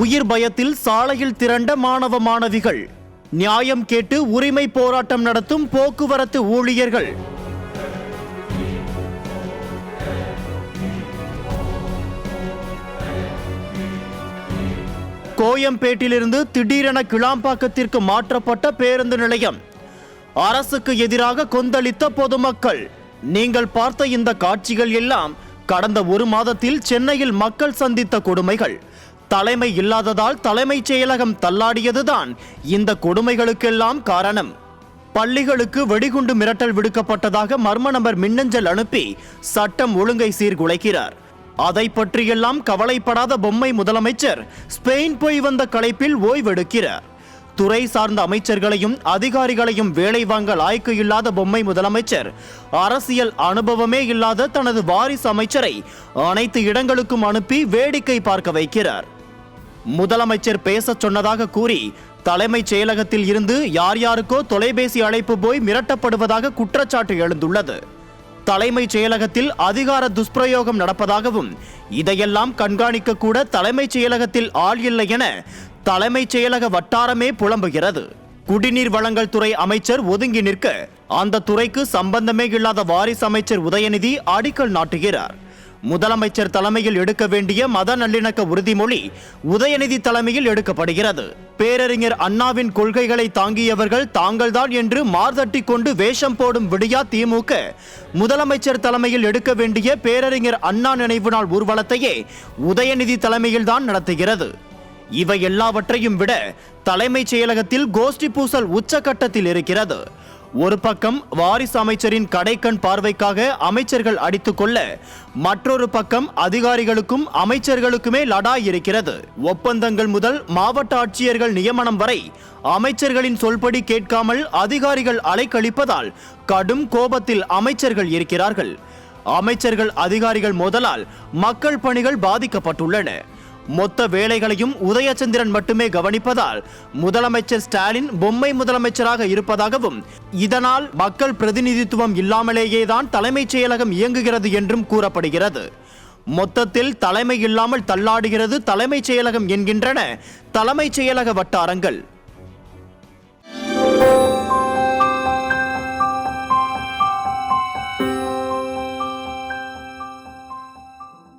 உயிர் பயத்தில் சாலையில் திரண்ட மாணவ மாணவிகள். நியாயம் கேட்டு உரிமை போராட்டம் நடத்தும் போக்குவரத்து ஊழியர்கள். கோயம்பேட்டிலிருந்து திடீரென கிளாம்பாக்கத்திற்கு மாற்றப்பட்ட பேருந்து நிலையம். அரசுக்கு எதிராக கொந்தளித்த பொதுமக்கள். நீங்கள் பார்த்த இந்த காட்சிகள் எல்லாம் கடந்த ஒரு மாதத்தில் சென்னையில் மக்கள் சந்தித்த கொடுமைகள். தலைமை இல்லாததால் தலைமைச் செயலகம் தள்ளாடியதுதான் இந்த கொடுமைகளுக்கெல்லாம் காரணம். பள்ளிகளுக்கு வெடிகுண்டு மிரட்டல் விடுக்கப்பட்டதாக மர்ம நபர் மின்னஞ்சல் அனுப்பி சட்டம் ஒழுங்கை சீர்குலைக்கிறார். அதை பற்றியெல்லாம் கவலைப்படாத பொம்மை முதலமைச்சர் ஸ்பெயின் போய் வந்த களைப்பில் ஓய்வெடுக்கிறார். துறை சார்ந்த அமைச்சர்களையும் அதிகாரிகளையும் வேலை வாங்க லாய்க்கு இல்லாத பொம்மை முதலமைச்சர் அரசியல் அனுபவமே இல்லாத தனது வாரிசு அமைச்சரை அனைத்து இடங்களுக்கும் அனுப்பி வேடிக்கை பார்க்க வைக்கிறார். முதலமைச்சர் பேச சொன்னதாக கூறி தலைமைச் செயலகத்தில் இருந்து யார் யாருக்கோ தொலைபேசி அழைப்பு போய் மிரட்டப்படுவதாக குற்றச்சாட்டு எழுந்துள்ளது. தலைமைச் செயலகத்தில் அதிகார துஷ்பிரயோகம் நடப்பதாகவும் இதையெல்லாம் கண்காணிக்க கூட தலைமைச் செயலகத்தில் ஆள் இல்லை என தலைமைச் செயலக வட்டாரமே புலம்புகிறது. குடிநீர் வழங்கல் துறை அமைச்சர் ஒதுங்கி நிற்க அந்த துறைக்கு சம்பந்தமே இல்லாத வாரிசு அமைச்சர் உதயநிதி அடிக்கல் நாட்டுகிறார். முதலமைச்சர் தலைமையில் எடுக்க வேண்டிய மத நல்லிணக்க உறுதிமொழி உதயநிதி தலைமையில் எடுக்கப்படுகிறது. பேரறிஞர் அண்ணாவின் கொள்கைகளை தாங்கியவர்கள் தாங்கள்தான் என்று மார்தட்டி கொண்டு வேஷம் போடும் விடியா திமுக முதலமைச்சர் தலைமையில் எடுக்க வேண்டிய பேரறிஞர் அண்ணா நினைவு நாள் ஊர்வலத்தையே உதயநிதி தலைமையில்தான் நடத்துகிறது. இவை எல்லாவற்றையும் விட தலைமைச் செயலகத்தில் கோஷ்டி பூசல் உச்சகட்டத்தில் இருக்கிறது. ஒரு பக்கம் வாரிசு அமைச்சரின் கடைக்கண் பார்வைக்காக அமைச்சர்கள் அடித்துக் கொள்ள, மற்றொரு பக்கம் அதிகாரிகளுக்கும் அமைச்சர்களுக்குமே லடாய் இருக்கிறது. ஒப்பந்தங்கள் முதல் மாவட்ட ஆட்சியர்கள் நியமனம் வரை அமைச்சர்களின் சொல்படி கேட்காமல் அதிகாரிகள் அலைக்கழிப்பதால் கடும் கோபத்தில் அமைச்சர்கள் இருக்கிறார்கள். அமைச்சர்கள் அதிகாரிகள் மோதலால் மக்கள் பணிகள் பாதிக்கப்பட்டுள்ளன. மொத்த வேலைகளையும் உதயச்சந்திரன் மட்டுமே கவனிப்பதால் முதலமைச்சர் ஸ்டாலின் பொம்மை முதலமைச்சராக இருப்பதாகவும் இதனால் மக்கள் பிரதிநிதித்துவம் இல்லாமலேயேதான் தலைமைச் செயலகம் இயங்குகிறது என்றும் கூறப்படுகிறது. மொத்தத்தில் தலைமை இல்லாமல் தள்ளாடுகிறது தலைமைச் செயலகம் என்கின்றன தலைமைச் செயலக வட்டாரங்கள்.